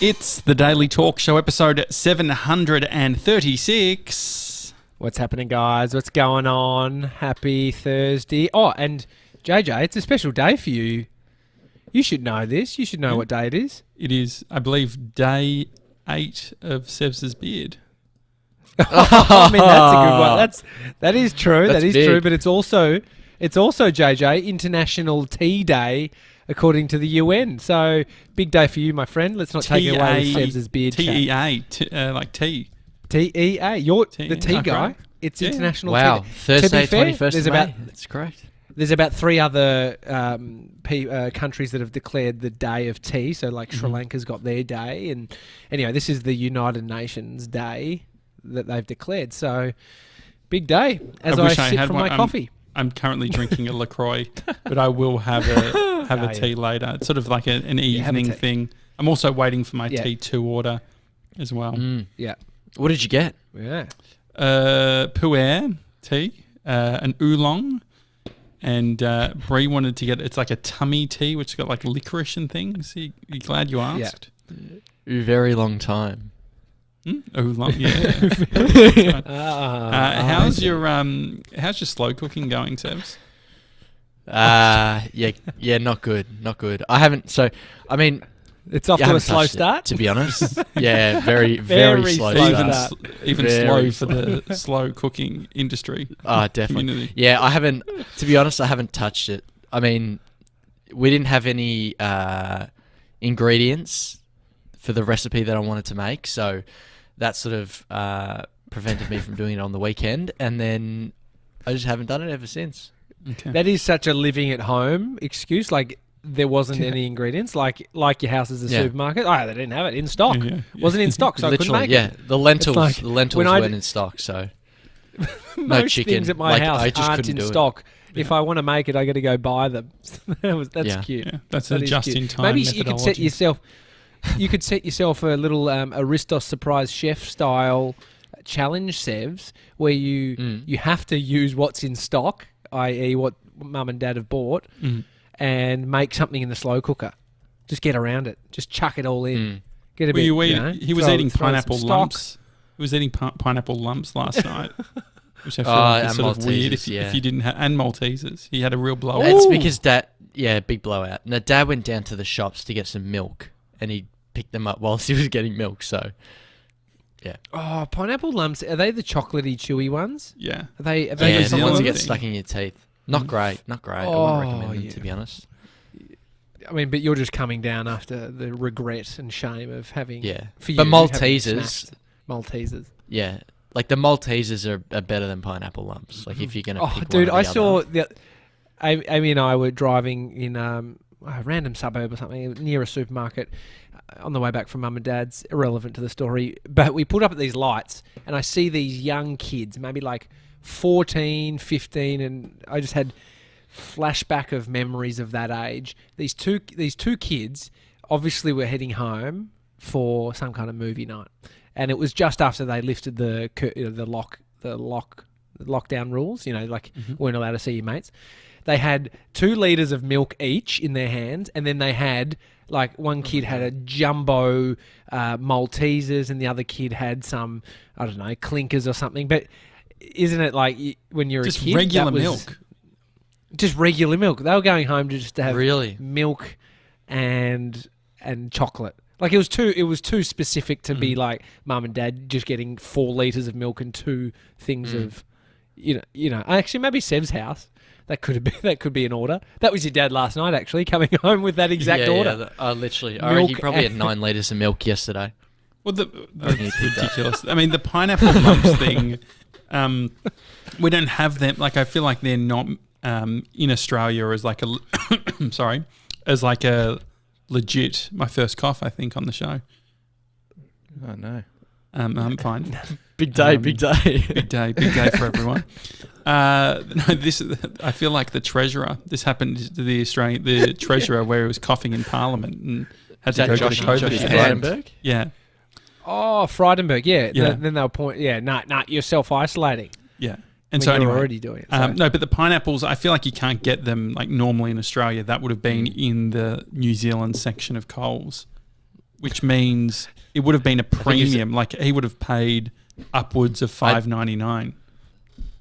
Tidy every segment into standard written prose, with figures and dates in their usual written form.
It's the Daily Talk Show, episode 736. What's happening, guys? What's going on? Happy Thursday. Oh, and JJ, it's a special day for you. You should know this. You should know what day it is. It is, I believe, day 8 of Sev's beard. I mean, that's a good one. That is true. That's that is big. true. But it's also JJ International Tea Day, according to the UN. So big day for you, my friend. Let's not take it away with Sev's beard. TEA, like tea. TEA. You're Tea, the tea yeah. guy. Okay. It's Yeah. International Wow, Tea Day. Thursday, To be fair, 21st of May. That's great. There's about 3 other countries that have declared the day of tea. So like Sri Lanka's got their day. And anyway, this is the United Nations Day that they've declared. So big day as I sip from my coffee. I'm currently drinking a LaCroix, but I will have a tea later. It's sort of like an evening thing. I'm also waiting for my T2 order as well. Yeah. What did you get? Yeah. Pu'er tea, an oolong, and Brie wanted to get, it's like a tummy tea, which has got like licorice and things. You glad you asked? Very long time. Oolong, yeah. How's your slow cooking going, Sevs? Yeah, not good. I haven't. So, I mean, It's off I to a haven't slow touched it, start. to be honest. Yeah, very slow slow start. Even Very slow for the slow cooking industry. Definitely. Community. Yeah, I haven't. To be honest, I haven't touched it. I mean, we didn't have any ingredients for the recipe that I wanted to make, so that sort of prevented me from doing it on the weekend, and then I just haven't done it ever since. Okay. That is such a living at home excuse. Like there wasn't any ingredients. Like your house is a supermarket. Oh, they didn't have it in stock. Yeah. Wasn't in stock, so I couldn't make it. The lentils. like The lentils when I weren't in stock, so no Most chicken. things at my house I just aren't couldn't in do stock. If I want to make it, I got to go buy them. That's cute. Yeah, that's That a is just-in-time Maybe methodology. you could set yourself. You could set yourself a little Aristos Surprise Chef style challenge, Sevs, where you have to use what's in stock, i.e., what mum and dad have bought, and make something in the slow cooker. Just get around it. Just chuck it all in. Get a bit. He was eating pineapple lumps. He was eating pineapple lumps last night, which I feel like is sort of weird if you didn't have, and Maltesers. He had a real blowout. It's because big blowout. Now, Dad went down to the shops to get some milk, and he picked them up whilst he was getting milk. So, yeah. Oh, pineapple lumps. Are they the chocolatey, chewy ones? Yeah. Are they Yeah, the the ones that thing. get stuck in your teeth. Not great. I wouldn't recommend them, to be honest. I mean, but you're just coming down after the regret and shame of having. Yeah. For you, But having Maltesers. smashed Maltesers. Yeah. Like the Maltesers are better than pineapple lumps. Like if you're going to pick dude, one or I the saw other. Amy and I were driving in a random suburb or something near a supermarket on the way back from mum and dad's. Irrelevant to the story, but we pulled up at these lights and I see these young kids, maybe like 14, 15, and I just had flashback of memories of that age. These two kids obviously were heading home for some kind of movie night, and it was just after they lifted the lockdown rules. Weren't allowed to see your mates. They had 2 litres of milk each in their hands, and then they had like one kid had a jumbo Maltesers, and the other kid had some, I don't know, clinkers or something. But isn't it like when you're Just a kid, regular milk? Just regular milk. They were going home to have Really? milk and chocolate. Like it was too specific to be like mum and dad just getting 4 litres of milk and 2 things of, Actually, maybe Sev's house. That could be an order. That was your dad last night, actually, coming home with that exact order. Yeah, literally. I reckon he probably had 9 litres of milk yesterday. Well, that's ridiculous. I mean, the pineapple lumps thing, we don't have them. Like, I feel like they're not in Australia as like a legit, my first cough, I think, on the show. Oh, no. I'm fine. Big day. Big day for everyone. I feel like the Treasurer. This happened to the Treasurer where he was coughing in Parliament and had to go to COVID. Frydenberg? Yeah. Oh, Frydenberg, yeah. Yeah. Then they'll point, you're self-isolating. Yeah. And When so you're anyway, already doing it. So. no, but the pineapples, I feel like you can't get them like normally in Australia. That would have been in the New Zealand section of Coles. which means it would have been a premium. Like he would have paid upwards of $5.99.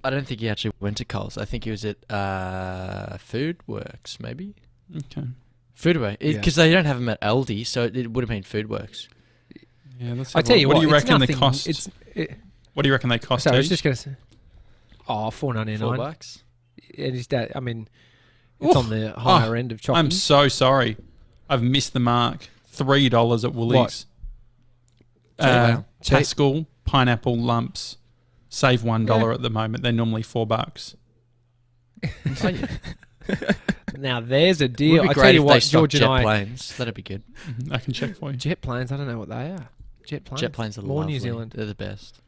I don't think he actually went to Coles. I think he was at Food Works, maybe. Okay. Food Works, because they don't have them at ALDI, so it would have been Food Works. Yeah, that's. I tell you what what, do you reckon they nothing, cost? What do you reckon they cost? So I was just going to say, $4.99. $4. And his dad, I mean, it's on the higher end of chocolate. I'm so sorry. I've missed the mark. $3 at Woolies. Pascal pineapple lumps. Save $1 at the moment. They're normally $4. Oh, yeah. Now there's a deal. Would be I great tell you if what, they stocked George and jet I. planes. That'd be good. I can check for you. Jet planes, I don't know what they are. Jet planes. Jet planes are more lovely. New Zealand. They're the best.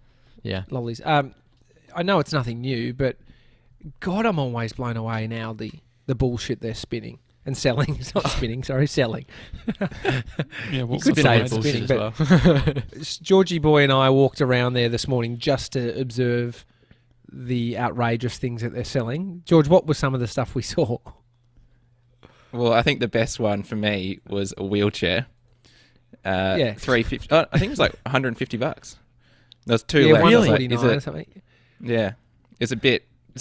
Yeah. Lollies. I know it's nothing new, but God, I'm always blown away now the bullshit they're spinning and selling. It's not spinning, sorry, selling. Yeah, You could say it's spinning, but Georgie boy and I walked around there this morning just to observe the outrageous things that they're selling. George, what was some of the stuff we saw? Well, I think the best one for me was a wheelchair. Yeah. $350. I think it was like $150. There's two Yeah, left. I was like, $149 or something. Yeah. It's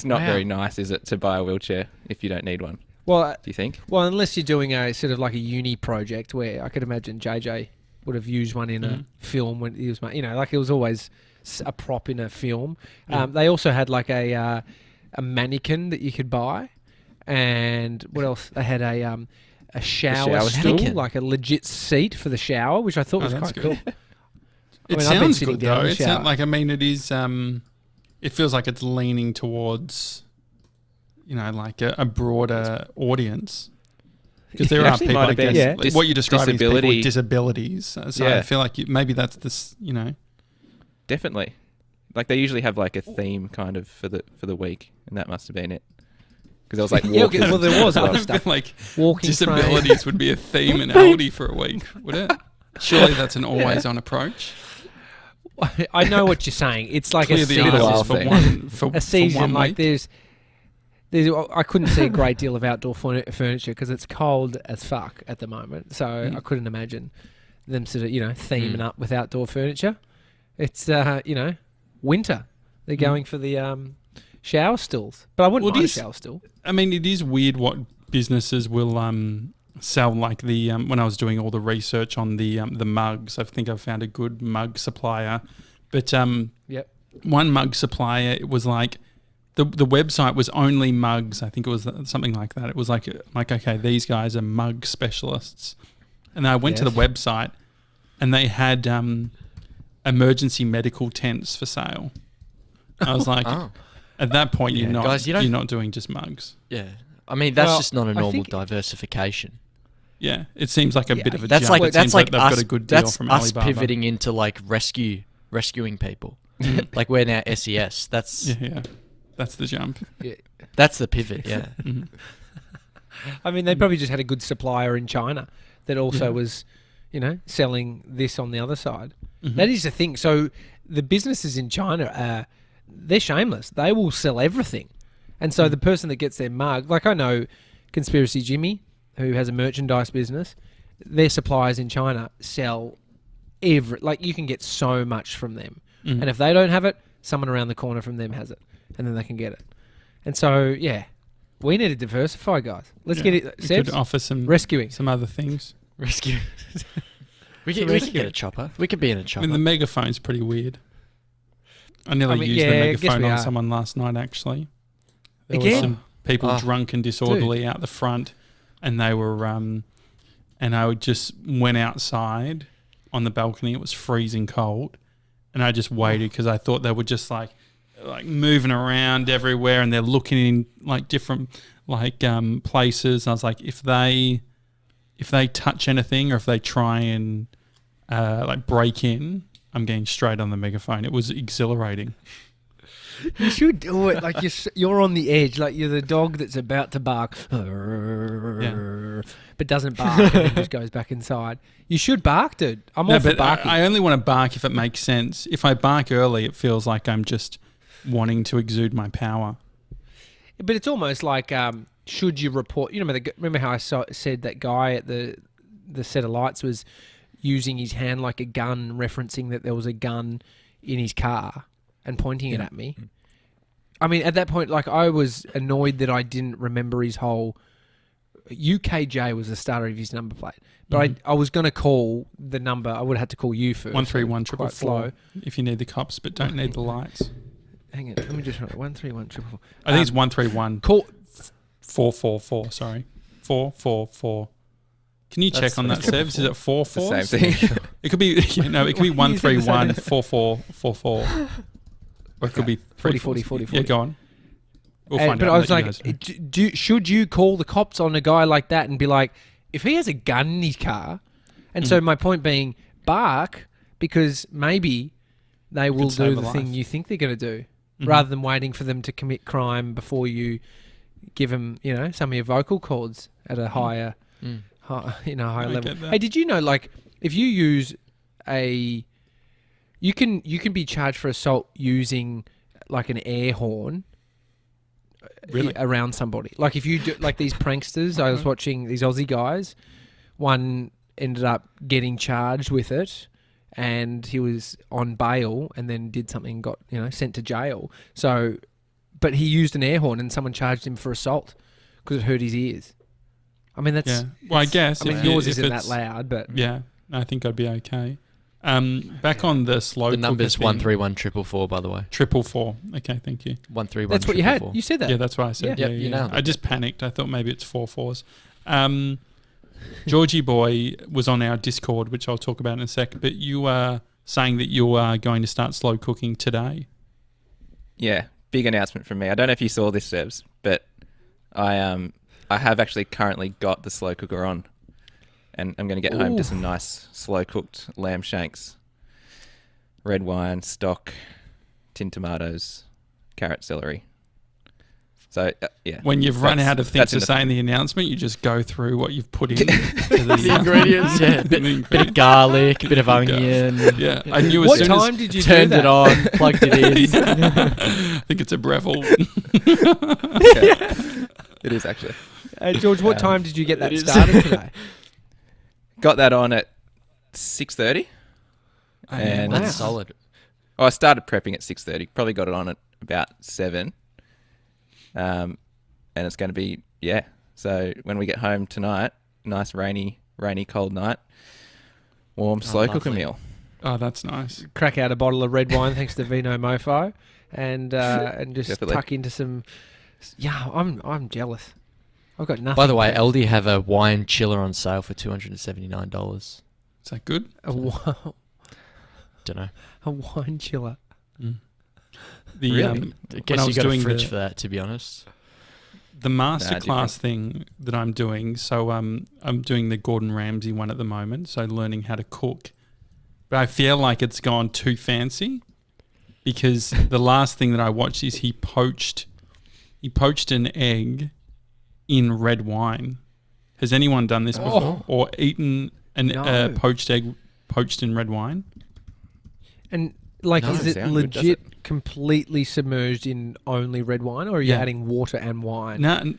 not very nice, is it, to buy a wheelchair if you don't need one? Well, do you think? Well, unless you're doing a sort of like a uni project where I could imagine JJ would have used one in a film when he was, like it was always a prop in a film. They also had like a mannequin that you could buy, and what else? They had a shower stool, like a legit seat for the shower, which I thought was quite cool. It sounds good though. It's not like, it is. It feels like it's leaning towards, like a broader audience. Because there are people, I guess, what you're describing is people with disabilities. So I feel like maybe that's this, Definitely. Like they usually have like a theme kind of for the week, and that must have been it. Because I was like walking. Well, there was other stuff. Like walking disabilities would be a theme in ALDI for a week, would it? Surely that's an always-on approach. I know what you're saying. It's like a season. A season, like there's. I couldn't see a great deal of outdoor furniture because it's cold as fuck at the moment. So I couldn't imagine them sort of, theming up with outdoor furniture. It's, winter. They're going for the shower stools. But I wouldn't mind a shower stool. I mean, it is weird what businesses will sell, like the when I was doing all the research on the mugs. I think I found a good mug supplier. But one mug supplier, it was like, the website was only mugs. I think it was something like that. It was like okay, these guys are mug specialists. And I went to the website and they had emergency medical tents for sale. I was like, at that point, you're not doing just mugs. Yeah. I mean, that's just not a normal diversification. Yeah. It seems like a bit of a jump. That's like they've got a good deal from us Alibaba. pivoting into like rescuing people. Like we're now SES. That's that's the jump. Yeah. That's the pivot, yeah. I mean, they probably just had a good supplier in China that also was, selling this on the other side. That is the thing. So the businesses in China, they're shameless. They will sell everything. And so the person that gets their mug, like I know Conspiracy Jimmy, who has a merchandise business, their suppliers in China sell you can get so much from them. And if they don't have it, someone around the corner from them has it. And then they can get it. And so, we need to diversify, guys. Let's get it. We could offer some rescuing, some other things. Rescue. we could get a chopper. We could be in a chopper. I mean, the megaphone's pretty weird. I nearly used the megaphone on someone last night, actually. There were some people drunk and disorderly out the front, and they were, and I just went outside on the balcony. It was freezing cold, and I just waited because I thought they were just like moving around everywhere, and they're looking in like different places. And I was like, if they touch anything or if they try and break in, I'm getting straight on the megaphone. It was exhilarating. You should do it. Like you're on the edge. Like you're the dog that's about to bark, but doesn't bark and then just goes back inside. You should bark, dude. I'm all for barking. I only want to bark if it makes sense. If I bark early, it feels like I'm just wanting to exude my power. But it's almost like, should you report? Remember how I said that guy at the set of lights was, using his hand like a gun, referencing that there was a gun in his car and pointing it at me. I mean, at that point, like, I was annoyed that I didn't remember his whole... UKJ was the starter of his number plate. But I was going to call the number. I would have had to call you first. 131 quite slow. If you need the cops, but don't need the lights. Hang on. Let me just... 131 444. I think it's 131. Call... 444, sorry. 444. Can you check on that, Sebs? Is it 4 4? The same thing. It could be, it could be 131 4444. Or it could be 40. Yeah, go on. We'll find out. But I was like, should you call the cops on a guy like that and be like, if he has a gun in his car, and so my point being, bark, because maybe they will do the thing you think they're going to do, rather than waiting for them to commit crime before you give them, some of your vocal cords at a higher, higher level. Hey, did you know, like, if you use you can be charged for assault using like an air horn around somebody. Like if you do, like these pranksters, I was watching these Aussie guys. One ended up getting charged with it, and he was on bail, and then did something, got sent to jail. So, but he used an air horn, and someone charged him for assault because it hurt his ears. I mean, that's... Yeah. Well, I guess... I mean, yours isn't that loud, but... Yeah, I think I'd be okay. Back on the slow cooker. The number's 131 444, by the way. 444. Okay, thank you. 131. That's what you had. You said that. Yeah, that's what I said. Yeah, you nailed it. I just panicked. I thought maybe it's 4 4s. Georgie boy was on our Discord, which I'll talk about in a sec. But you are saying that you are going to start slow cooking today. Yeah, big announcement from me. I don't know if you saw this, Sebs, but I have actually currently got the slow cooker on. And I'm going to get home to some nice slow-cooked lamb shanks, red wine, stock, tinned tomatoes, carrot, celery. So, yeah. When you've run out of things to say in the announcement, you just go through what you've put in. The ingredients, yeah. Bit of garlic, a bit of onion. Yeah. I knew as what soon time as did you turned do that? it on, plugged it in. I think it's a Breville. Yeah, it is actually. George, what time did you get that started today? Got that on at 6:30. And that's solid. I started prepping at 6:30. Probably got it on at about 7. And it's going to be, so when we get home tonight, nice rainy, cold night, warm slow cooker meal. Oh, that's nice. Crack out a bottle of red wine thanks to Vino Mofo and just Definitely. tuck into some... Yeah, I'm jealous. I've got nothing. By the way, ALDI have a wine chiller on sale for $279. Is that good? Don't know. A wine chiller. Really? I guess you got a fridge for that, to be honest. The Masterclass thing that I'm doing, so I'm doing the Gordon Ramsay one at the moment, so learning how to cook. But I feel like it's gone too fancy because the last thing that I watched is he poached an egg in red wine. Has anyone done this before? Or eaten a poached egg poached in red wine? And is it legit completely submerged in only red wine, or are you adding water and wine?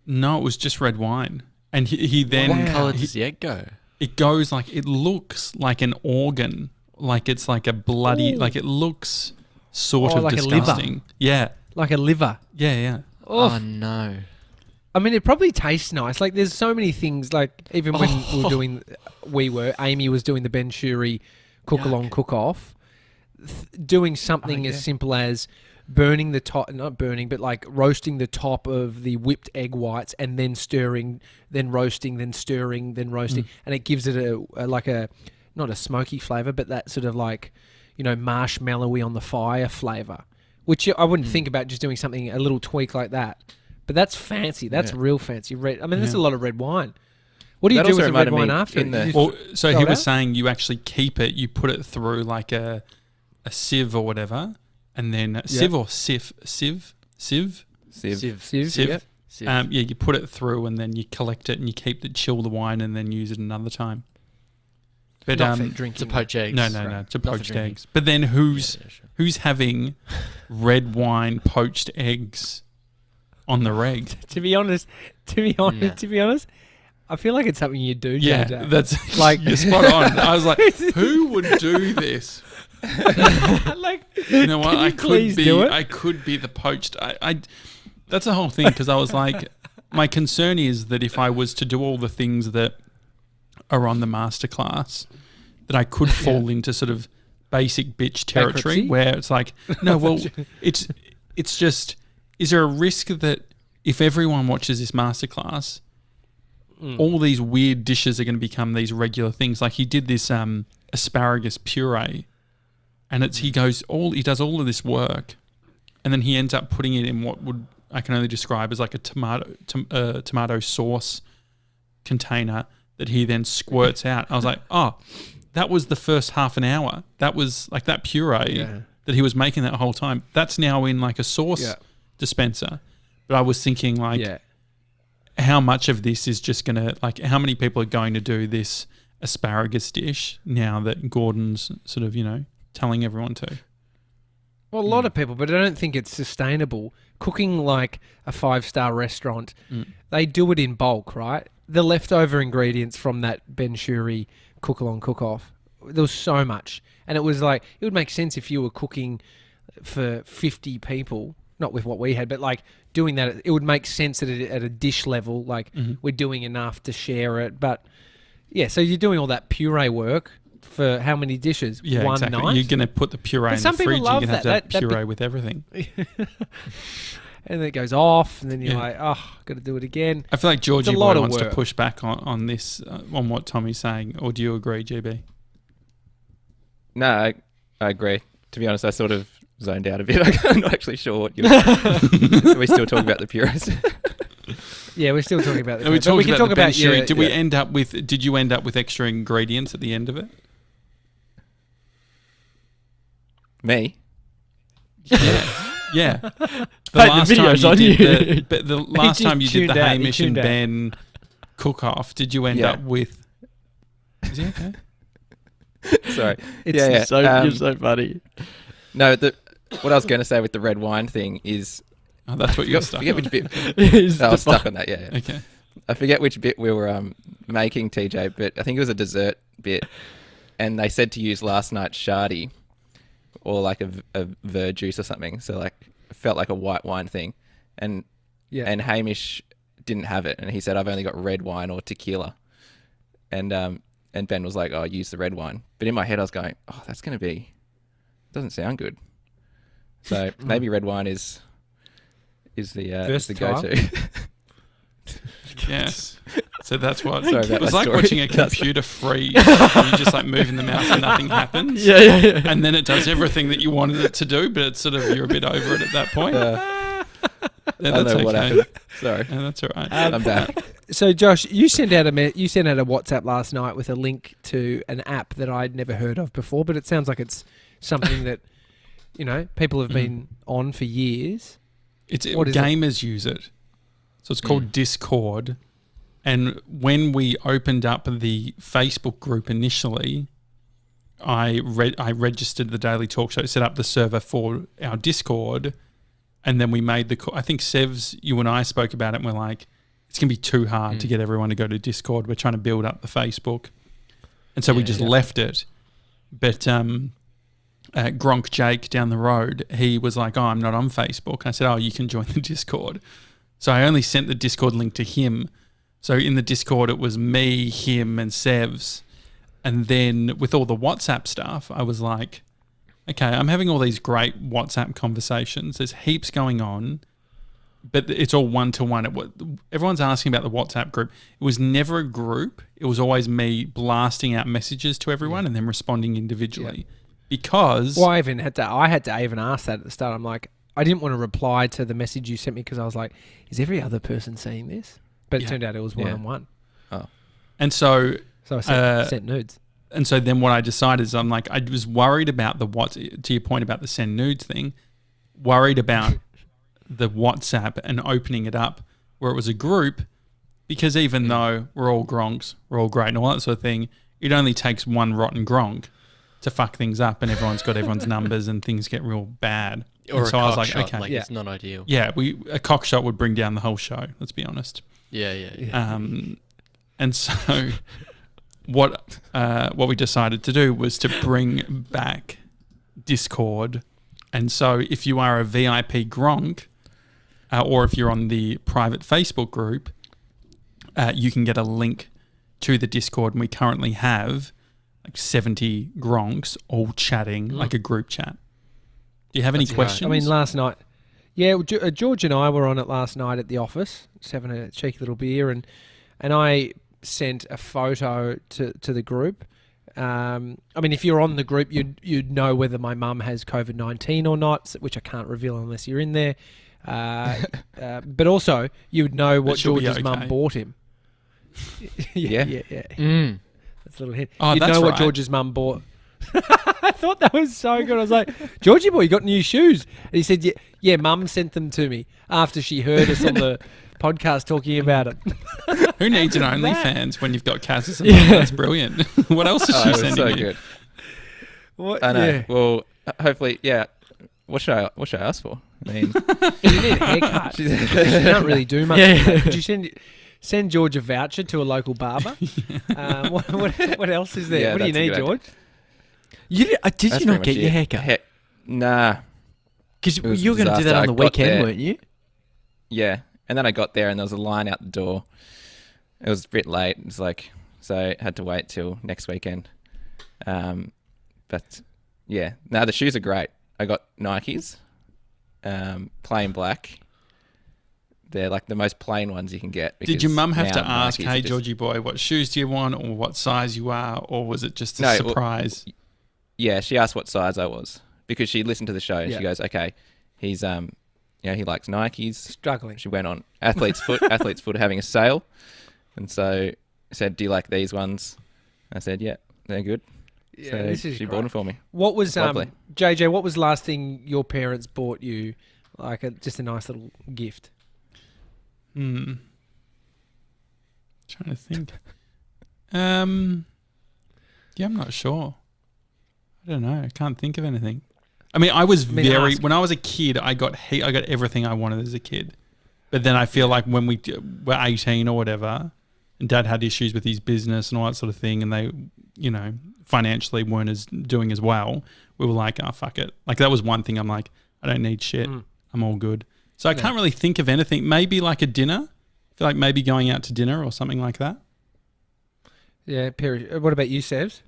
No, it was just red wine. And he then... What colour does the egg go? It goes it looks like an organ. Like it's like a bloody... Like it looks sort of like disgusting. A liver. Yeah. Like a liver. Yeah. Oh, no. I mean, it probably tastes nice. Like, there's so many things, like, even when Amy was doing the Ben Shuri cook-along, cook-off, doing something as simple as burning the top, not burning, but like roasting the top of the whipped egg whites and then stirring, then roasting, then stirring, then roasting. And it gives it a not a smoky flavour, but that sort of like, marshmallowy on the fire flavour, which I wouldn't think about just doing something, a little tweak like that. But that's fancy. That's real fancy. There's a lot of red wine. What do you do with the red wine after? So he was saying you actually keep it, you put it through like a sieve or whatever, and then sieve or sieve? Sieve. You put it through and then you collect it and you chill the wine and then use it another time. But not for drinking. To poach eggs. No, to poached eggs. But then who's having red wine poached eggs on the reg? To be honest, I feel like it's something you do. Yeah, JJ. that's like you're spot on. I was like, who would do this? Like, you know what? do it? I could be the poached. That's the whole thing, because I was like, my concern is that if I was to do all the things that are on the masterclass, that I could fall into sort of basic bitch territory, Bankruptcy? where it's like, no, well, it's just, is there a risk that if everyone watches this masterclass, all these weird dishes are going to become these regular things? Like he did this asparagus puree, and he does all of this work, and then he ends up putting it in what I can only describe as like a tomato sauce container that he then squirts out. I was like, oh, that was the first half an hour. That was like that puree that he was making that whole time. That's now in like a sauce dispenser. But I was thinking like, how much of this is just going to, like, how many people are going to do this asparagus dish now that Gordon's sort of, telling everyone to? Well, a lot of people, but I don't think it's sustainable. Cooking like a 5-star restaurant, they do it in bulk, right? The leftover ingredients from that Ben Shuri cook-along, cook-off, there was so much. And it was like, it would make sense if you were cooking for 50 people, not with what we had, but like doing that, it would make sense at a dish level, like we're doing enough to share it. But yeah, so you're doing all that puree work for how many dishes? Yeah, One exactly. night? You're going to put the puree in the fridge. You're going to have puree with everything. And then it goes off, and then you're like, oh, got to do it again. I feel like Georgie Boy wants to push back on this, on what Tommy's saying. Or do you agree, GB? No, I agree. To be honest, I sort of zoned out a bit. I'm not actually sure what you're saying. We're still talking about the purees. Yeah, we're still talking about the purees. We can talk about Did you end up with extra ingredients at the end of it? Me? Yeah. The last time you did the Hamish and Ben cook-off, did you end up with... Is he okay? Sorry. You're so funny. No, what I was going to say with the red wine thing is... Oh, that's what you're stuck on. Which bit... I was stuck on that, yeah. Okay. I forget which bit we were making, TJ, but I think it was a dessert bit. And they said to use last night's shardy or like a verjuice or something. So like it felt like a white wine thing. And Hamish didn't have it. And he said, I've only got red wine or tequila. And Ben was like, oh, use the red wine. But in my head, I was going, oh, that's going to be... Doesn't sound good. So maybe red wine is the go-to. Yes. So that's what... Sorry it was like story. watching a computer freeze. You just like moving the mouse and nothing happens. Yeah. And then it does everything that you wanted it to do, but it's sort of, you're a bit over it at that point. I that's don't know what happened. Sorry. Yeah, that's all right. I'm back. So Josh, you sent out a WhatsApp last night with a link to an app that I'd never heard of before, but it sounds like it's something that people have been on for years. Gamers use it. So it's called Discord. And when we opened up the Facebook group initially, I registered the Daily Talk Show, set up the server for our Discord, and then we made I think Sevs, you and I spoke about it, and we're like, it's going to be too hard to get everyone to go to Discord. We're trying to build up the Facebook. And so we just left it. But Gronk Jake down the road, he was like, oh, I'm not on Facebook. And I said, oh, you can join the Discord. So I only sent the Discord link to him. So in the Discord, it was me, him, and Sevs. And then with all the WhatsApp stuff, I was like, okay, I'm having all these great WhatsApp conversations. There's heaps going on, but it's all one-to-one. Everyone's asking about the WhatsApp group. It was never a group. It was always me blasting out messages to everyone and then responding individually. Because... Well, I had to even ask that at the start. I'm like, I didn't want to reply to the message you sent me because I was like, is every other person seeing this? But it turned out it was one-on-one. Oh. And so... So I sent nudes. And so then what I decided is I'm like, I was worried about to your point about the send nudes thing, worried about the WhatsApp and opening it up where it was a group, because even though we're all Gronks, we're all great and all that sort of thing, it only takes one rotten Gronk to fuck things up and everyone's got everyone's numbers and things get real bad. Or and so I was like, shot, okay. It's not ideal. Yeah, a cock shot would bring down the whole show, let's be honest. Yeah. And so what we decided to do was to bring back Discord. And so if you are a VIP Gronk, or if you're on the private Facebook group, you can get a link to the Discord. And we currently have like 70 Gronks all chatting like a group chat. Do you have any questions? I mean, last night, George and I were on it last night at the office, just having a cheeky little beer, and I sent a photo to the group. I mean, if you're on the group, you'd know whether my mum has COVID-19 or not, which I can't reveal unless you're in there. But also, you would know what George's mum bought him. Yeah. That's a little hint. Oh, you'd know what George's mum bought. I thought that was so good. I was like, Georgie boy, you got new shoes? And he said, yeah, mum sent them to me after she heard us on the podcast talking about it. Who needs an OnlyFans when you've got Kaz as a mum? That's brilliant. What else is she sending you? Good. What? I know. Yeah. Well, hopefully, yeah. What should I ask for? I mean, you need a haircut. She don't really do much. Yeah. Could you send George a voucher to a local barber? What else is there? Yeah, what do you need, George? Did you not get your haircut? Nah. Because you were going to do that on the weekend, weren't you? Yeah. And then I got there and there was a line out the door. It was a bit late. It was like, so I had to wait till next weekend. But yeah, the shoes are great. I got Nikes, plain black. They're like the most plain ones you can get. Did your mum have to ask, hey, Georgie boy, what shoes do you want or what size you are? Or was it just a surprise? Well, yeah, she asked what size I was because she listened to the show. Yeah. She goes, okay, he's, he likes Nikes. Struggling. She went on Athlete's Foot. Athlete's Foot are having a sale. And so I said, do you like these ones? I said, yeah, they're good. Yeah, so this is she great. bought them for me. What was JJ? What was the last thing your parents bought you? Like just a nice little gift. Trying to think. Yeah, I'm not sure. I don't know. I can't think of anything. I mean, when I was a kid, I got everything I wanted as a kid. But then I feel like when we were 18 or whatever, and Dad had issues with his business and all that sort of thing, and they, financially weren't doing as well, we were like, oh, fuck it. Like, that was one thing I'm like, I don't need shit. I'm all good. So I can't really think of anything. Maybe like a dinner. I feel like maybe going out to dinner or something like that. Yeah, what about you, Sebs?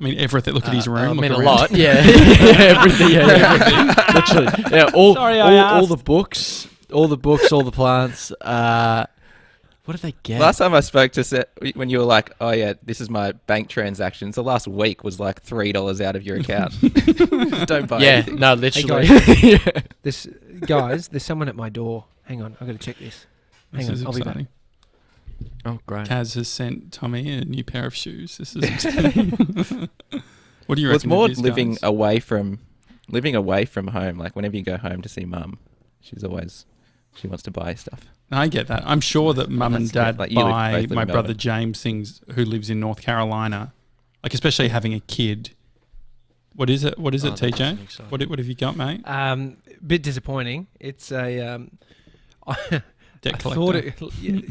I mean, everything. Look at his room. I mean, a lot. Yeah. Everything. Yeah, everything. Literally. Yeah. All the books, all the plants. What did they get? Last time I spoke to Seth, when you were like, oh yeah, this is my bank transactions, the last week was like $3 out of your account. Don't buy anything. No, literally. Hey guys, there's someone at my door. Hang on, I've got to check this. Hang on, I'll be back. Oh, great. Kaz has sent Tommy a new pair of shoes. This is exciting. What do you reckon? It's more living away from home. Like whenever you go home to see Mum, she wants to buy stuff. I get that. I'm sure that Mum and Dad buy my brother James things who lives in North Carolina, like especially having a kid. What is it, TJ? So. What have you got, mate? Bit disappointing. It's a debt collector.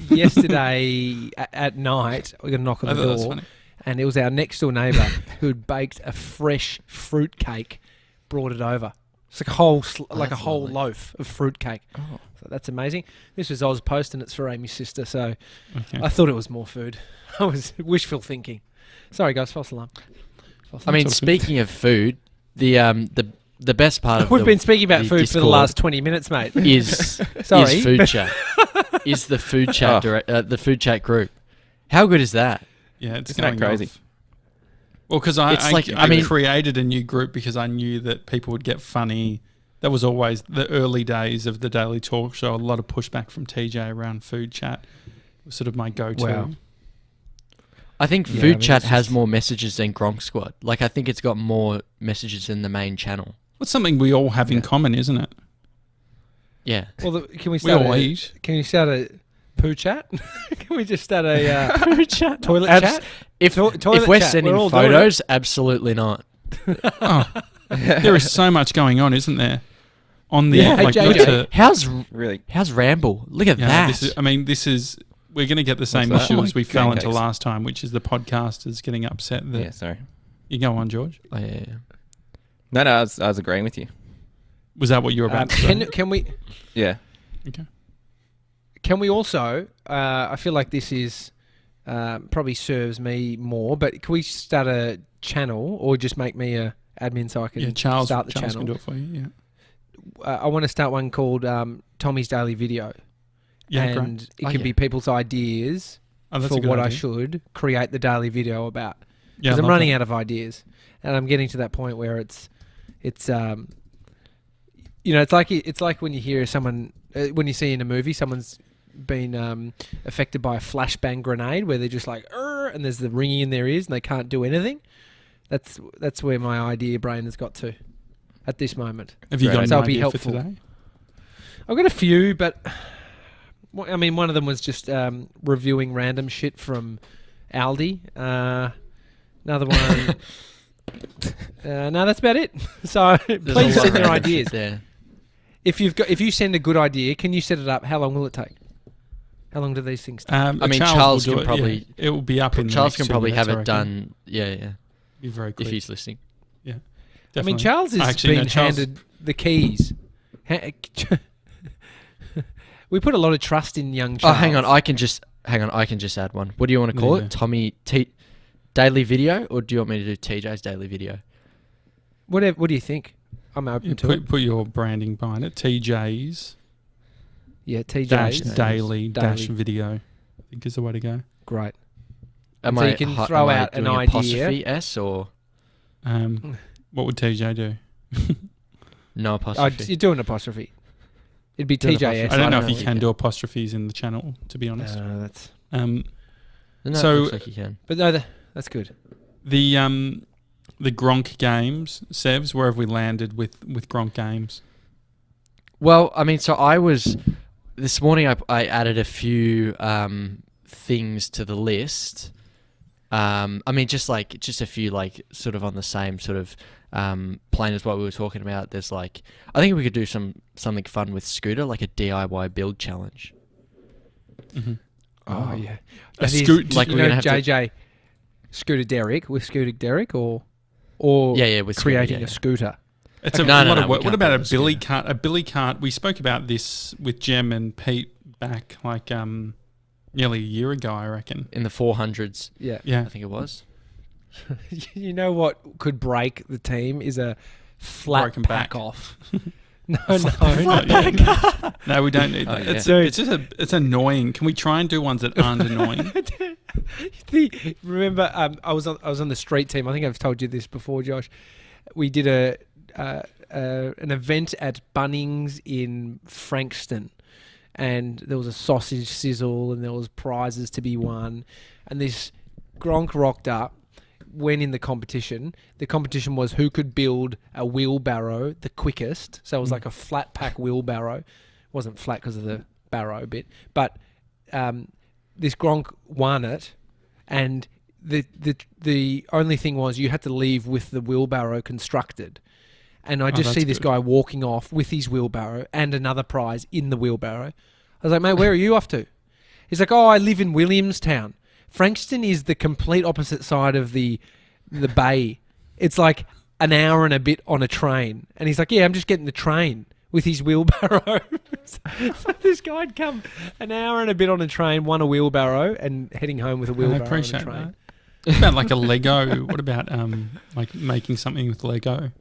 Yesterday at night, we got a knock on the door, and it was our next door neighbour who'd baked a fresh fruit cake, brought it over. It's like a whole loaf of fruit cake. Oh. So that's amazing. This was Oz Post, and it's for Amy's sister, so I thought it was more food. I was wishful thinking. Sorry, guys, false alarm. I mean, speaking of food, the best part of we've been speaking about food Discord for the last 20 minutes, mate. Is food chat? Is the food chat the food chat group? How good is that? Yeah, it's going crazy. Well, because I created a new group because I knew that people would get funny. That was always the early days of the Daily Talk Show. A lot of pushback from TJ around food chat. It was sort of my go-to. Wow. I think food chat has more messages than Gronk Squad. Like, I think it's got more messages than the main channel. It's something we all have in common, isn't it? Yeah. Well, can we start a poo chat? Can we just start a poo chat? Toilet chat? If we're sending photos, absolutely not. There is so much going on, isn't there? On the JJ, how's Ramble? Look at that. We're going to get the same What's that? issue as we fell into Pancakes. last time, which is the podcasters getting upset that... Yeah, sorry. You go on, George. Oh, yeah. No, I was agreeing with you. Was that what you were about to say? Can we... Yeah. Okay. Can we also... I feel like this is... probably serves me more, but can we start a channel or just make me a admin so I can start the Charles channel? can do it for you, yeah. I want to start one called Tommy's Daily Video. Yeah, and great. it can be people's ideas That's for a good what idea. I should create the daily video about. Yeah, Because I'm running out of ideas, and I'm getting to that point where it's it's like when you hear someone when you see in a movie someone's been affected by a flashbang grenade where they're just like and there's the ringing in their ears and they can't do anything. That's where my idea brain has got to at this moment. Have you got an So it'll be idea for helpful. today? I've got a few, but I mean, one of them was just reviewing random shit from ALDI. Another one. No, that's about it. So please send your ideas. There. If you send a good idea, can you set it up? How long will it take? How long do these things take? I mean, Charles will do can probably... it will be up in the Charles next can probably 2 have minutes, it I reckon. done. Yeah. Be very quick. If he's listening. Yeah. I Definitely. mean, Charles has been handed the keys. We put a lot of trust in young Charles. Oh, hang on. I can just add one. What do you want to call Yeah. it? Tommy Daily Video, or do you want me to do TJ's Daily Video? Whatever. What do you think? I'm open to it. Put your branding behind it. TJ's Yeah, TJ. dash daily dash video, I think is the way to go. Great. Am So I you can hu- throw am I out an doing idea. apostrophe S or What would TJ do? no apostrophe? You're doing apostrophe. It'd be Do an TJS. apostrophe. I don't know if know you what can you do apostrophes in the channel, to be honest. That's. No, so- it looks like you can. But no, that's good. The Gronk games, Sevs, where have we landed with Gronk games? Well, I mean, so this morning I added a few things to the list. I mean, just a few like sort of on the same sort of plane as what we were talking about. There's like, I think we could do something fun with Scooter, like a DIY build challenge. Mm-hmm. Oh yeah. A scoot, like we're gonna have JJ Scooter Derek with Scooter Derek or with creating Scooter, a scooter. It's Okay. a No, lot no, of we work. What can't about do a this, billy yeah. cart? A billy cart. We spoke about this with Jem and Pete back like nearly a year ago, I reckon. in the 400s. Yeah. Yeah. I think it was. You know what could break the team is a flat Broken pack back. off. No. No, we don't need Oh, that. yeah. It's annoying. Can we try and do ones that aren't annoying? Remember, I was on the street team. I think I've told you this before, Josh. We did an event at Bunnings in Frankston, and there was a sausage sizzle, and there was prizes to be won. And this Gronk rocked up, went in the competition. The competition was who could build a wheelbarrow the quickest. So it was like a flat pack wheelbarrow. It wasn't flat because of the barrow bit, but this Gronk won it, and the only thing was you had to leave with the wheelbarrow constructed. And I just see this guy walking off with his wheelbarrow and another prize in the wheelbarrow. I was like, mate, where are you off to? He's like, oh, I live in Williamstown. Frankston is the complete opposite side of the bay. It's like an hour and a bit on a train. And he's like, yeah, I'm just getting the train with his wheelbarrow. So this guy had come an hour and a bit on a train, won a wheelbarrow, and heading home with a wheelbarrow I appreciate on a train. that. What about like a Lego? What about like making something with Lego?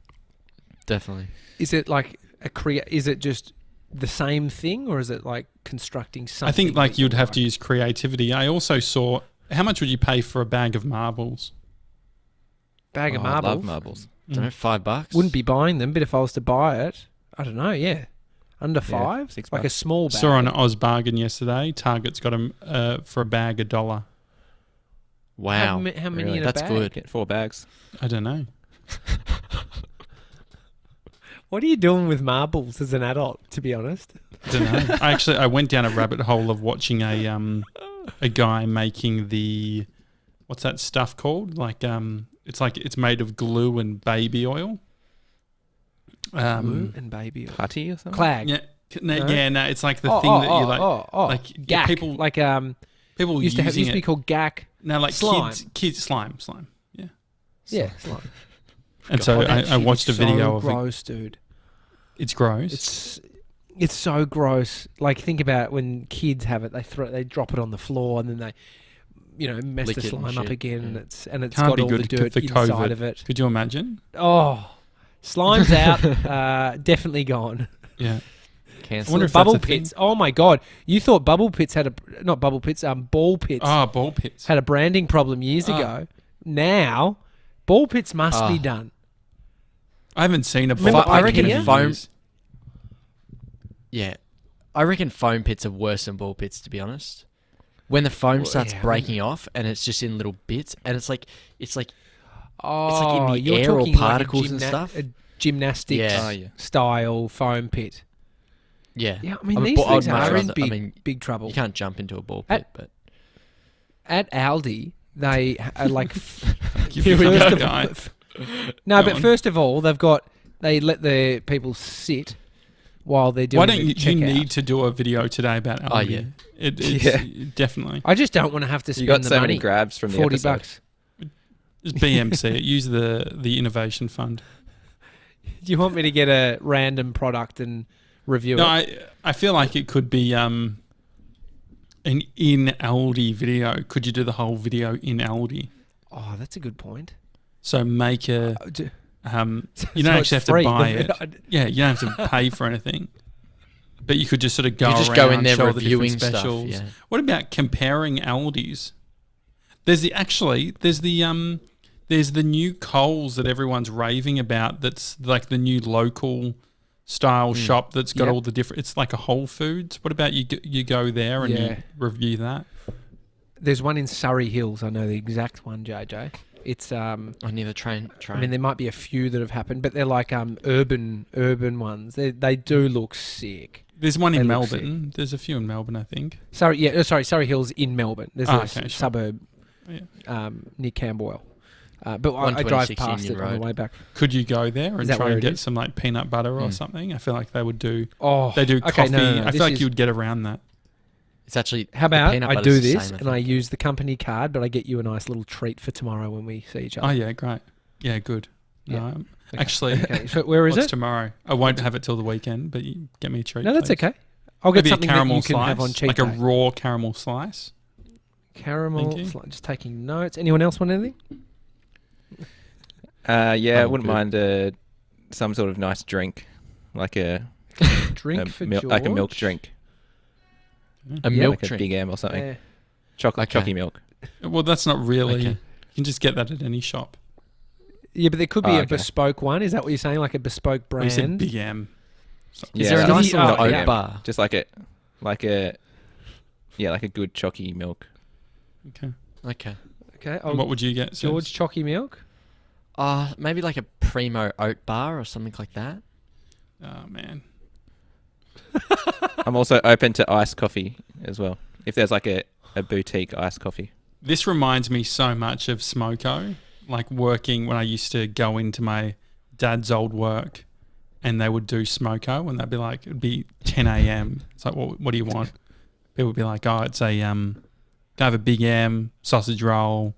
Definitely. Is it like is it just the same thing, or is it like constructing something? I think like that you'd you have to use creativity. I also saw, how much would you pay for a bag of marbles? bag of I love marbles. marbles. Don't know, $5. Wouldn't be buying them, but if I was to buy it, I don't know. Yeah, under $5, $6. like a small bag. Saw on Oz Bargain yesterday. Target's got them for a bag $1. Wow. How many Really? in a That's bag? good. Get 4 bags. I don't know. What are you doing with marbles as an adult? To be honest, I don't know. I went down a rabbit hole of watching a guy making what's that stuff called? Like it's made of glue and baby oil. glue and baby oil. Putty or something? Clag. Yeah, No? it's like the thing that you like. Like Gack. people like People used to be called gack. No, like slime. kids slime. Yeah. Yeah, slime. And so I watched a video of it. Gross, dude. It's gross. It's so gross. Like, think about when kids have it, they drop it on the floor and then they, mess the slime up again, and it's Can't got be all good the dirt for inside COVID. of it. Could you imagine? Oh, slime's out. Definitely gone. Yeah. Cancel. I wonder if Bubble that's a pits. thing. Oh my god! You thought bubble pits had not bubble pits. Ball pits. Ball pits had a branding problem years ago. Now, ball pits must be done. I haven't seen a ball Remember pit. I reckon in foam. years. Yeah, I reckon foam pits are worse than ball pits. To be honest, when the foam starts breaking off and it's just in little bits, and it's like in the air or particles and stuff. A gymnastics style foam pit. Yeah. Yeah, I mean, these things are in big trouble. You can't jump into a ball pit, but at ALDI, they are like. First of all, they let the people sit while they're doing. Why don't you need to do a video today about ALDI? Oh yeah, it's definitely. I just don't want to have to spend you got the so money. many grabs from the $40. episode. Just BMC it. Use the innovation fund. Do you want me to get a random product and review it? No, I feel like it could be an in ALDI video. Could you do the whole video in ALDI? Oh, that's a good point. So make a. You don't actually have free. to buy it. Yeah, you don't have to pay for anything. But you could just sort of go around, go in there show reviewing the different specials. stuff. Yeah. What about comparing ALDIs? There's the new Coles that everyone's raving about. That's like the new local style shop that's got all the different. It's like a Whole Foods. What about you go there and you review that? There's one in Surrey Hills. I know the exact one, JJ. It's near the train. I mean, there might be a few that have happened, but they're like urban ones. They do look sick. There's one in Melbourne. There's a few in Melbourne, I think. Surrey Hills in Melbourne. There's a suburb near Camberwell. But I drive past it on the way back. Could you go there and try and get some like peanut butter or something? I feel like they would do. They do coffee. No, I feel like you would get around that. It's actually. How about I do this and I use the company card, but I get you a nice little treat for tomorrow when we see each other. Oh yeah, great. Yeah, good. Yeah. No, actually, so where is it? Tomorrow. I won't have it till the weekend, but you get me a treat. No, that's please. Okay. I'll get Maybe something a caramel that you can slice, have on cheap like day. a raw caramel slice. Caramel. Just taking notes. Anyone else want anything? I wouldn't mind some sort of nice drink, like a drink for George? Like a milk drink. A milk like drink, a Big M or something. Yeah. Chocolate milk. Well, that's not really. Okay. You can just get that at any shop. Yeah, but there could be a bespoke one. Is that what you're saying? Like a bespoke brand? You said Big M. Is there a nice little oat bar? Just like a good chalky milk. Okay. And what would you get, George? Chalky milk? Maybe like a Primo oat bar or something like that. Oh man. I'm also open to iced coffee as well. If there's like a boutique iced coffee. This reminds me so much of Smoko, like working when I used to go into my dad's old work and they would do Smoko and they'd be like, it'd be 10 a.m. It's like, what do you want? People would be like, it's a, can I have a Big M, sausage roll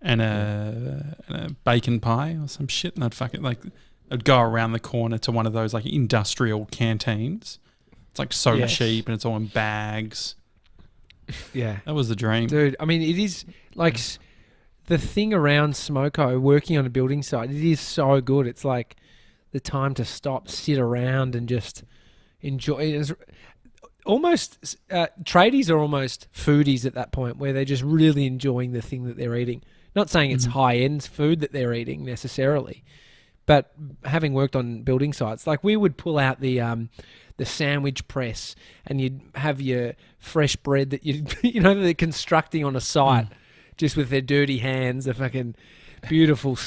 and a bacon pie or some shit? And I'd go around the corner to one of those like industrial canteens. It's like so cheap and it's all in bags. Yeah. That was the dream. Dude, I mean, it is like the thing around Smoko, working on a building site, it is so good. It's like the time to stop, sit around and just enjoy. It's almost, tradies are almost foodies at that point where they're just really enjoying the thing that they're eating. Not saying it's high-end food that they're eating necessarily, but having worked on building sites, like we would pull out the sandwich press and you'd have your fresh bread that they're constructing on a site just with their dirty hands, a fucking beautiful,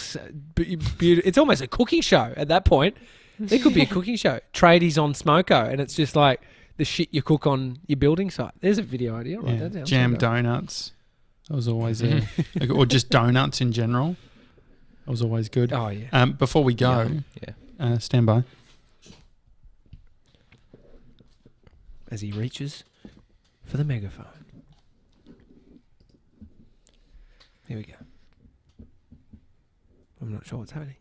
it's almost a cooking show at that point. It could be a cooking show. Tradies on Smoko, and it's just like the shit you cook on your building site. There's a video idea. Right? Yeah. Jam donuts. That was always or just donuts in general. That was always good. Oh yeah. Before we go, stand by. As he reaches for the megaphone. Here we go. I'm not sure what's happening.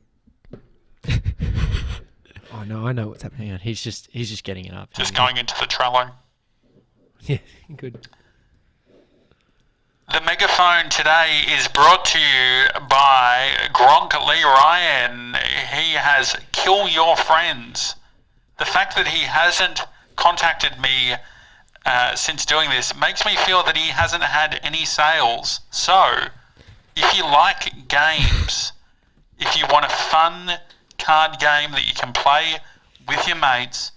Oh no, I know what's happening. Hang on, he's just getting it up. Just going into the Trello. Yeah, good. The megaphone today is brought to you by Gronk Ryan. He has Kill Your Friends. The fact that he hasn't contacted me since doing this makes me feel that he hasn't had any sales. So, if you like games, if you want a fun card game that you can play with your mates,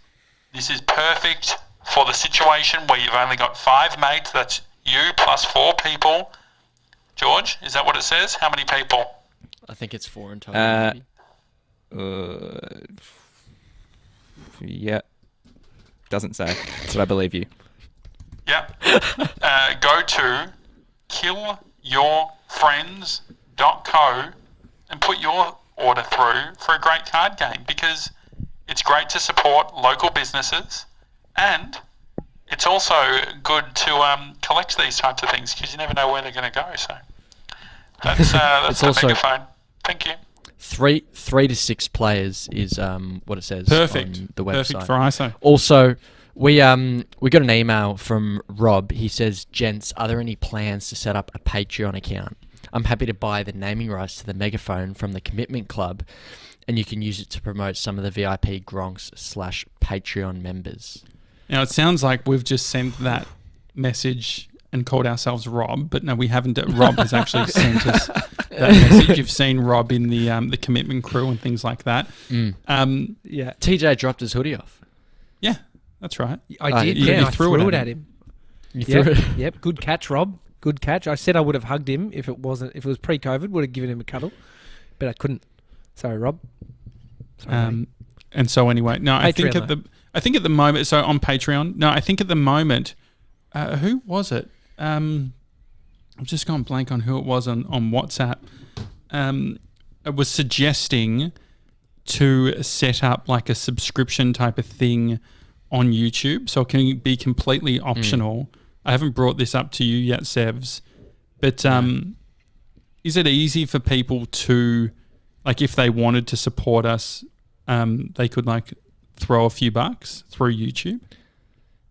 this is perfect for the situation where you've only got 5 mates. That's you plus 4 people. George, is that what it says? How many people? I think it's 4 in total. Yeah. Doesn't say, but I believe you. Yeah. Go to killyourfriends.co and put your order through for a great card game, because it's great to support local businesses, and it's also good to collect these types of things, because you never know where they're going to go. So that's It's the also megaphone. Thank you. 3 to 6 players is what it says Perfect. on the website. Perfect for ISO. Also, we got an email from Rob. He says, "Gents, are there any plans to set up a Patreon account? I'm happy to buy the naming rights to the megaphone from the Commitment Club, and you can use it to promote some of the VIP Gronks / Patreon members." Now, it sounds like we've just sent that message and called ourselves Rob, but no, we haven't. Rob has actually sent us that message. You've seen Rob in the Commitment crew and things like that. Mm. Yeah. TJ dropped his hoodie off. Yeah, that's right. I did, you I threw it at him. You threw it? Yep, good catch, Rob. Good catch. I said I would have hugged him if it was pre-COVID, would have given him a cuddle, but I couldn't. Sorry, Rob. Sorry, and so anyway, no, I think Patreon, at the moment, so on Patreon, no, I think at the moment, who was it? I've just gone blank on who it was on WhatsApp. It was suggesting to set up like a subscription type of thing on YouTube, so it can be completely optional. I haven't brought this up to you yet, Sevs, but is it easy for people to, like, if they wanted to support us, they could like throw a few bucks through YouTube?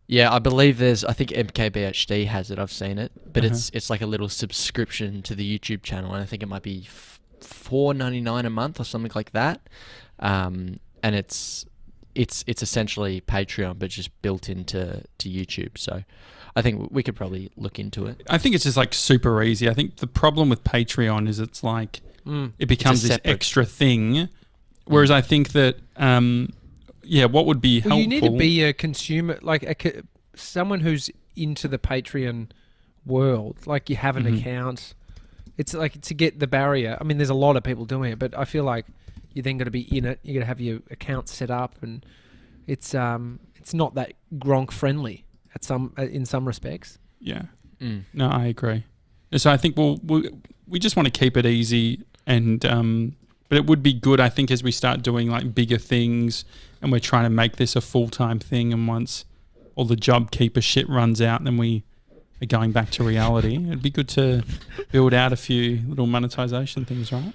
Yeah, I believe I think MKBHD has it. I've seen it, but it's like a little subscription to the YouTube channel, and I think it might be $4.99 a month or something like that. And it's essentially Patreon, but just built into YouTube. So I think we could probably look into it. I think it's just like super easy. I think the problem with Patreon is it's like it becomes this extra thing, whereas I think that what would be helpful. You need to be a consumer, like someone who's into the Patreon world. Like you have an account. It's like to get the barrier. I mean, there's a lot of people doing it, but I feel like you then got to be in it. You got to have your account set up, and it's not that Gronk friendly in some respects. Yeah. No, I agree. So I think we just want to keep it easy, and but it would be good, I think, as we start doing like bigger things, and we're trying to make this a full-time thing, and once all the job keeper shit runs out, then we are going back to reality. It'd be good to build out a few little monetization things, right?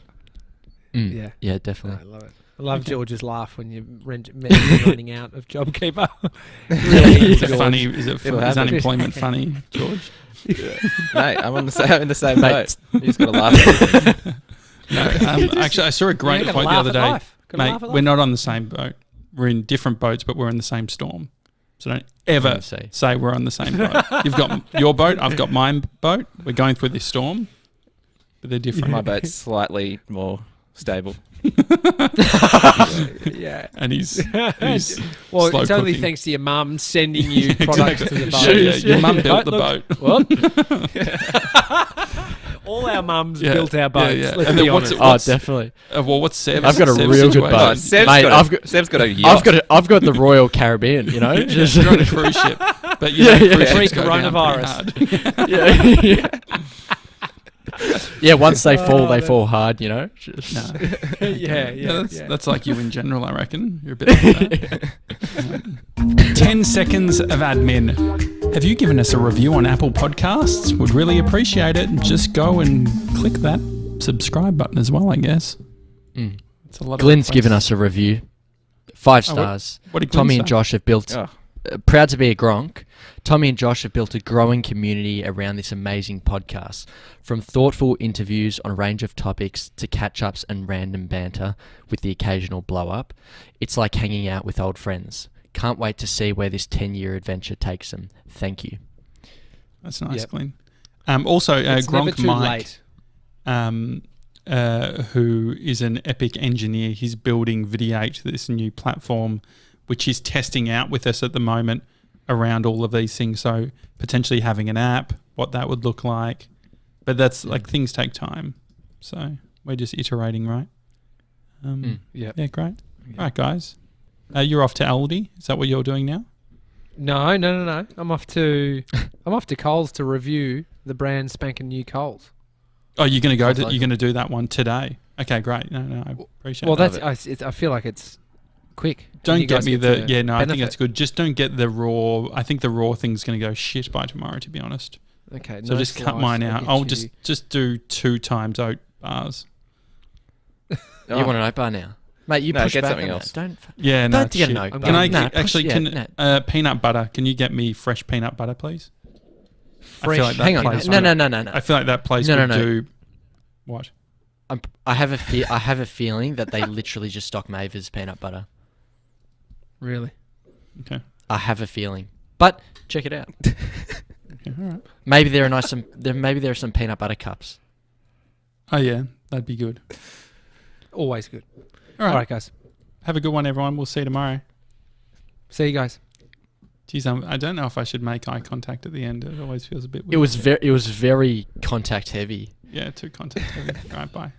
Yeah, definitely. I love it. I love George's laugh when you're running out of JobKeeper. Really, is it funny? Is unemployment funny, George? Mate, I'm in the same boat. You just got to laugh. No, actually, I saw a great quote the other day. Mate, we're not on the same boat. We're in different boats, but we're in the same storm. So don't ever say we're on the same boat. You've got your boat, I've got my boat. We're going through this storm, but they're different. My boat's slightly more stable. Yeah. And he's well, it's only thanks to your mum sending you products to the boat. Your mum built the boat. What? All our mums built our boats. Yeah. Let's and be then honest. Definitely. Well, what's Seb's? I've got a real good boat. Seb's got a yacht. I've got the Royal Caribbean. You know, just you're on a cruise ship, but you know, pre-coronavirus. Yeah, once they fall hard, you know. That's like you in general, I reckon. You're a bit like that. 10 seconds of admin. Have you given us a review on Apple Podcasts? Would really appreciate it. Just go and click that subscribe button as well, I guess. It's a lot. Glenn's given us a review. 5 stars. What did Glenn Tommy say? and Josh have built... proud to be a Gronk. Tommy and Josh have built a growing community around this amazing podcast. From thoughtful interviews on a range of topics to catch-ups and random banter with the occasional blow-up, it's like hanging out with old friends. Can't wait to see where this 10-year adventure takes them. Thank you. That's nice, Glenn. Also, Gronk Mike, who is an epic engineer, he's building Videate, this new platform, which he's testing out with us at the moment around all of these things. So potentially having an app, what that would look like. But that's like things take time. So we're just iterating, right? Yeah, great. Yeah. All right, guys. You're off to ALDI. Is that what you're doing now? No. I'm off to Coles to review the brand spanking new Coles. Oh, you're going to go? You're going to do that one today? Okay, great. No, I appreciate. Well, I feel like it's quick. Don't get me the benefit. I think that's good. Just don't get the raw. I think the raw thing's going to go shit by tomorrow, to be honest. Okay, so just cut mine out. I'll just do 2 times oat bars. You want an oat bar now? Mate, you push get back something on else. Don't get an oat bar. Can I peanut butter? Can you get me fresh peanut butter, please? Fresh. Hang on. No. I feel like that place would do what? I have a feeling that they literally just stock Maver's peanut butter. Really? Okay. I have a feeling, but check it out. Okay, all right. Maybe there are some peanut butter cups. Oh yeah, that'd be good. Always good. All right, guys. Have a good one, everyone. We'll see you tomorrow. See you guys. Geez, I don't know if I should make eye contact at the end. It always feels a bit weird. It was very contact heavy. Yeah, too contact heavy. All right, bye.